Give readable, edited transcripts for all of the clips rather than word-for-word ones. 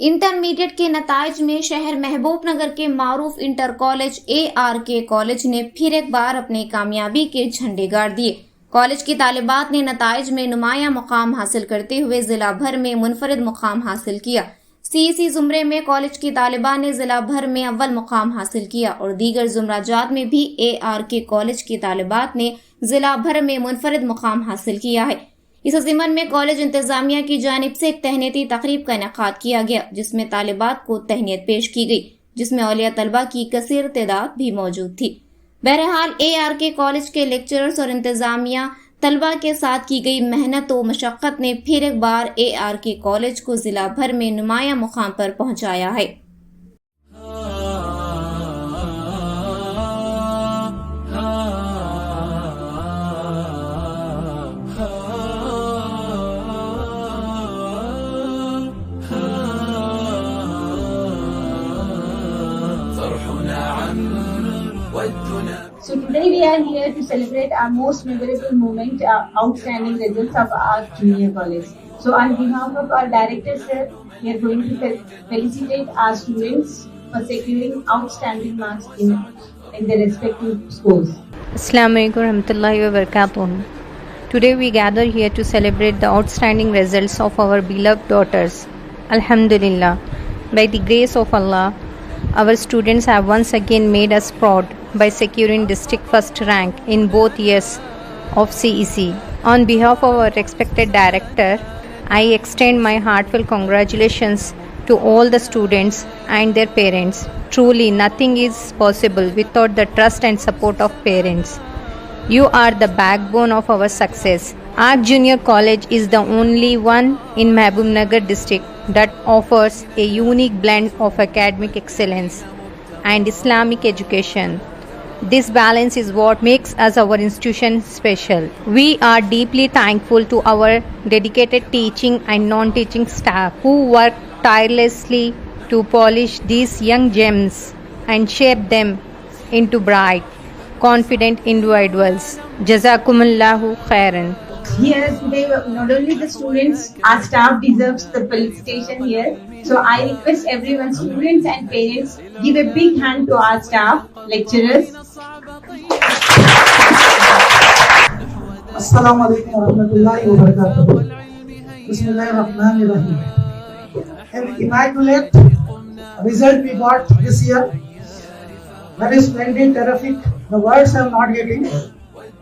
इंटरमीडिएट के नताइज में शहर महबूब नगर के मारूफ इंटर कॉलेज ARK कॉलेज ने फिर एक बार अपनी कामयाबी के झंडे गाड़ दिए। कॉलेज की तालिबात ने नताइज में नुमायां मुकाम हासिल करते हुए जिला भर में मुनफरिद मुकाम हासिल किया। CEC जुमरे में कॉलेज की तालिबा ने जिला भर में अव्वल मुकाम हासिल किया और दीगर जुमराजात में भी ARK कॉलेज की तालिबात ने जिला भर में मुनफरिद मुकाम हासिल किया है। इस ज़िमन में कॉलेज इंतजामिया की जानिब से एक तहनीती तकरीब का इनेकाद किया गया, जिसमें तालिबात को तहनीत पेश की गई, जिसमें औलिया तलबा की कसीर तादाद भी मौजूद थी। बहरहाल ARK कॉलेज के लेक्चरर्स और इंतजामिया तलबा के साथ की गई मेहनत व मशक्क़त ने फिर एक बार ARK कॉलेज को जिला भर में नुमायां मुकाम पर पहुंचाया है। So today we are here to celebrate our most memorable moment, outstanding results of our junior college. So on behalf of our director sir, we are going to felicitate our students for securing outstanding marks in their respective schools. Assalamualaikum warahmatullahi wabarakatuh. Today we gather here to celebrate the outstanding results of our beloved daughters. Alhamdulillah, by the grace of Allah, our students have once again made us proud by securing district first rank in both years of CEC. On behalf of our respected director, I extend my heartfelt congratulations to all the students and their parents. Truly, nothing is possible without the trust and support of parents. You are the backbone of our success. ARK Junior College is the only one in Mahbub Nagar district that offers a unique blend of academic excellence and Islamic education. This balance is what makes us our institution special. We are deeply thankful to our dedicated teaching and non-teaching staff who work tirelessly to polish these young gems and shape them into bright, confident individuals. Jazakumullahu khairan. Here today, not only the students, our staff deserves the felicitation here. So I request everyone, students and parents, give a big hand to our staff, lecturers. Assalamu alaikum warahmatullahi wabarakatuh. Bismillahirrahmanirrahim. An immaculate result we got this year. Very splendid, terrific. The words I'm not getting.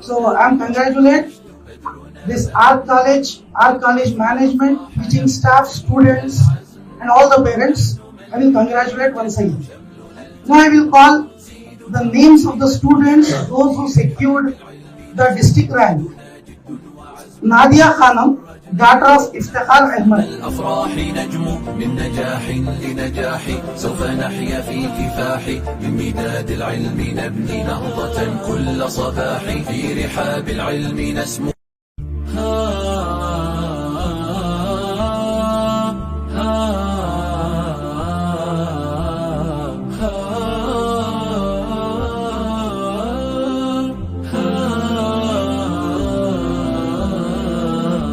So I'm congratulate this ARK College management, teaching staff, students, and all the parents. I will congratulate once again. Now I will call the names of the students, those who secured the district rank. Nadia Khanam, daughter of Iftikhar Ahmed. الأفراح نجم من نجاح لنجاح سوف نحيا في كفاح من مداد العلم نبني نهضة كل صباح في رحاب العلم نسمو.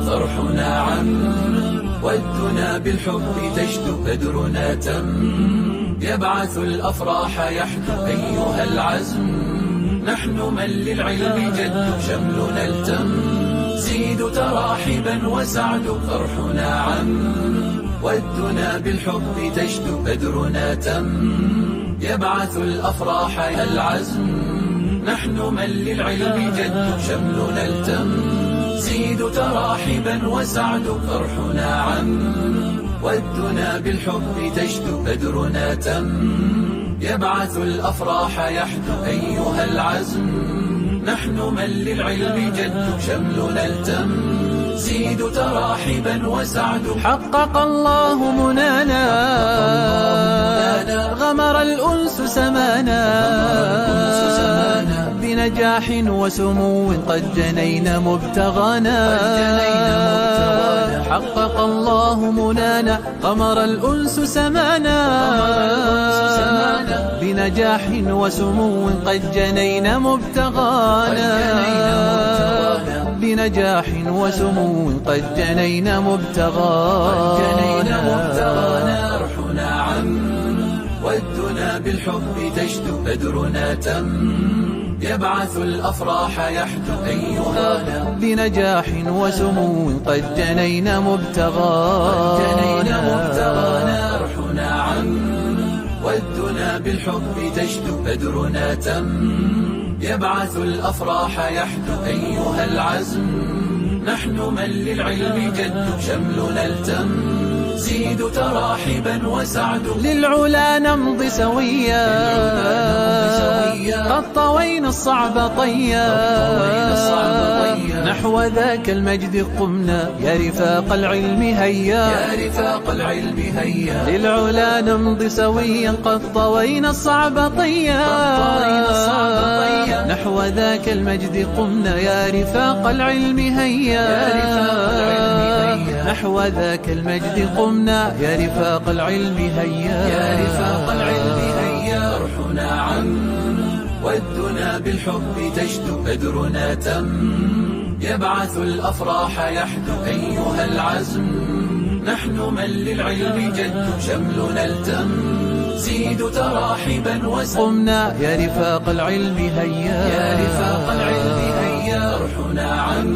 فرحنا عم ودنا بالحب تجد بدرنا تم يبعث الأفراح يحدو أيها العزم نحن من للعلم جد شملنا التم زيد تراحبا وسعد فرحنا عم ودنا بالحب تجد بدرنا تم يبعث الأفراح العزم نحن من للعلم جد شملنا التم زيد تراحبا وسعد فرحنا عم ودنا بالحب تجد بدرنا تم يبعث الأفراح يحدو أيها العزم نحن من للعلم جد شملنا التم زيد تراحبا وسعد حقق الله منانا غمر الأنس سمانا بنجاح وسمو قد جنينا مبتغانا حقق الله منانا غمر الأنس سمانا بنجاح وسمو قد جنينا مبتغانا بنجاح وسمو قد جنينا مبتغانا بالحب تجدو بدرنا تم يبعث الأفراح يحدو أيها بنجاح وسمو قد جنينا مبتغانا روحنا عم ودنا بالحب تجدو بدرنا تم يبعث الأفراح يحدو أيها العزم نحن من للعلم جد شملنا التم زيد تراحبا وسعد للعلا نمضي سويا قد طوينا الصعب طيا نحو ذاك المجد قمنا يا رفاق العلم هيا للعلا نمضي سويا قد طوينا الصعب طيا نحو ذاك المجد قمنا يا رفاق العلم هيا نحو ذاك المجد قمنا يا رفاق العلم هيا روحنا عم ودنا بالحب تجدو بدرنا تم يبعث الأفراح يحدو أيها العزم نحن من للعلم جد شملنا التم زيد تراحبا وسقمنا يا رفاق العلم هيا روحنا عم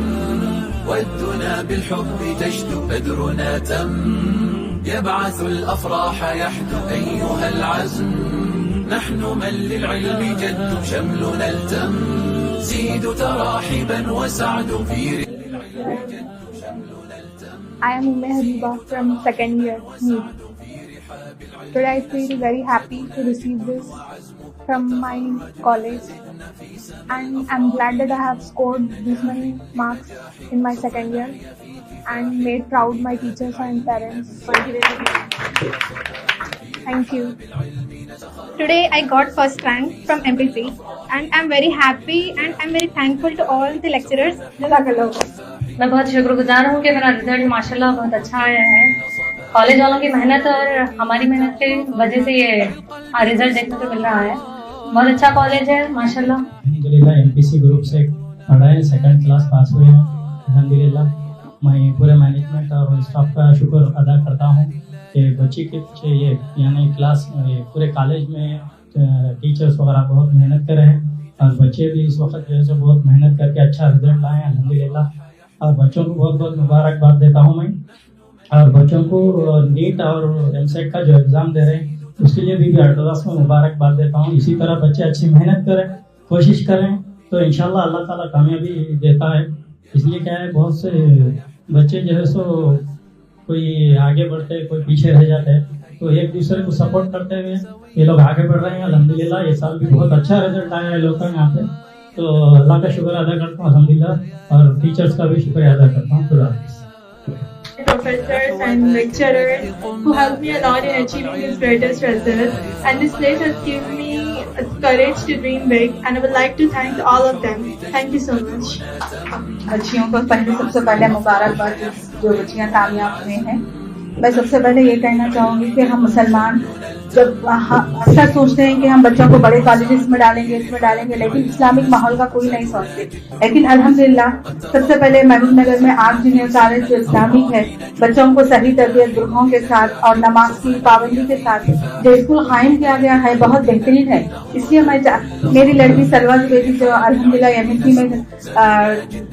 ودنا بالحب تجدو بدرنا تم يبعث الأفراح يحدو أيها العزم نحن من للعلم جد شملنا التم زيد تراحبا وسعد في I am Umme Habiba from second year. Today I feel very happy to receive this from my college, and I'm glad that I have scored this many marks in my second year and made proud my teachers and parents. Thank you. Today I got first rank from MP3 and I'm very happy and I'm very thankful to all the lecturers. मैं बहुत शुक्रगुजार हूँ कि मेरा रिजल्ट माशाल्लाह बहुत अच्छा आया है। कॉलेज वालों की मेहनत और हमारी मेहनत की वजह से ये रिजल्ट देखने को मिल रहा है। बहुत अच्छा कॉलेज है माशाल्लाह। अल्हम्दुलिल्लाह एमपीसी ग्रुप से पढ़ा है, सेकंड क्लास पास हुए हैं अल्हम्दुलिल्लाह। मैं पूरे मैनेजमेंट और स्टाफ का शुक्र अदा करता हूँ कि बच्ची के पीछे ये यानी क्लास पूरे कॉलेज में टीचर्स वगैरह बहुत मेहनत कर रहे हैं और बच्चे भी इस वक्त जो है सो बहुत मेहनत करके अच्छा रिजल्ट लाए हैं अल्हम्दुलिल्लाह। और बच्चों को बहुत बहुत मुबारकबाद देता हूँ मैं। और बच्चों को नीट और एमसेट का जो एग्ज़ाम दे रहे हैं उसके लिए भी एडवांस में मुबारकबाद देता हूँ। इसी तरह बच्चे अच्छी मेहनत करें, कोशिश करें तो इंशाल्लाह अल्लाह ताला कामयाबी देता है। इसलिए क्या है बहुत से बच्चे जो है सो कोई आगे बढ़ते हैं, कोई पीछे रह जाते हैं, तो एक दूसरे को सपोर्ट करते हुए ये लोग आगे बढ़ रहे हैं अल्हम्दुलिल्लाह। ये साल भी बहुत अच्छा रिजल्ट आया है लोगों का यहाँ पे, तो अल्लाह का शुक्र अदा करता हूँ अल्हम्दुलिल्लाह और टीचर्स का भी शुक्रिया अदा करता हूँ। खुदा हाफिज़। Professors and lecturers who helped me a lot in achieving these greatest results, and this place has given me courage to dream big, and I would like to thank all of them. Thank you so much. बच्चियों को सबसे पहले मुबारकबाद जो बच्चियां कामयाब हुए हैं। मैं सबसे पहले ये कहना चाहूँगी कि हम मुसलमान जब अक्सर सोचते हैं कि हम बच्चों को बड़े कॉलेजेस में डालेंगे, इसमें डालेंगे, लेकिन इस्लामिक माहौल का कोई नहीं सोचते। लेकिन अल्हम्दुलिल्लाह सबसे पहले महबूब नगर में आर्ट जूनियर कॉलेज जो इस्लामिक है, बच्चों को सही तरबियत गुरुओं के साथ और नमाज की पाबंदी के साथ जो स्कूल कायम किया गया है बहुत बेहतरीन है। इसलिए मैं मेरी लड़की सलवा जुबैदी जो अल्हम्दुलिल्लाह एमएससी में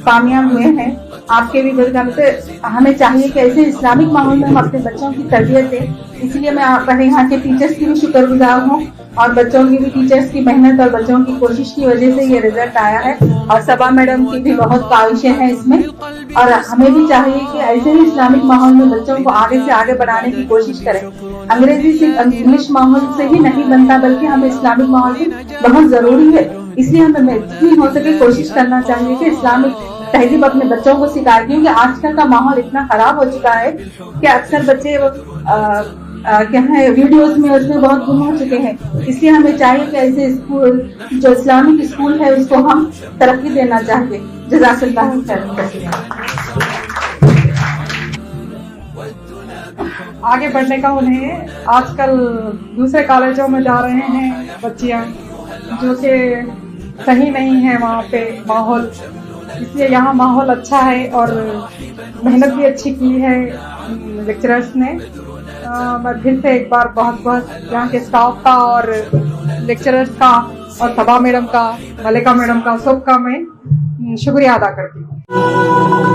कामयाब हुए हैं, आपके भी बरकत से हमें चाहिए कि ऐसे इस्लामिक माहौल में हम अपने बच्चों की तरबियत दें। इसलिए मैं पहले यहाँ के टीचर्स की भी शुक्रगुजार हूँ और बच्चों की भी टीचर्स की मेहनत और बच्चों की कोशिश की वजह से ये रिजल्ट आया है। और सबा मैडम की भी बहुत काविशें हैं इसमें, और हमें भी चाहिए कि ऐसे ही इस्लामिक माहौल में बच्चों को आगे से आगे बढ़ाने की कोशिश करें। अंग्रेजी सिर्फ इंग्लिश माहौल से ही नहीं बनता, बल्कि हमें इस्लामिक माहौल भी बहुत जरूरी है। इसलिए हमें जितनी हो सके कोशिश करना चाहिए कि इस्लामिक तहजीब अपने बच्चों को सिखाएं, क्योंकि आजकल का माहौल इतना खराब हो चुका है कि अक्सर बच्चे क्या है वीडियोस में उसमें बहुत गुम हो चुके हैं। इसलिए हमें चाहिए कि ऐसे स्कूल जो इस्लामिक स्कूल है उसको हम तरक्की देना चाहिए। जज़ाकल्लाह खैर। आगे बढ़ने का उन्हें आजकल दूसरे कॉलेजों में जा रहे हैं बच्चियां, जो कि सही नहीं है वहाँ पे माहौल। इसलिए यहाँ माहौल अच्छा है और मेहनत भी अच्छी की है लेक्चरर्स ने। मैं फिर से एक बार बहुत बहुत यहाँ के स्टाफ का और लेक्चरर्स का और सबा मैडम का, मलिका मैडम का, सबका मैं शुक्रिया अदा करती हूँ।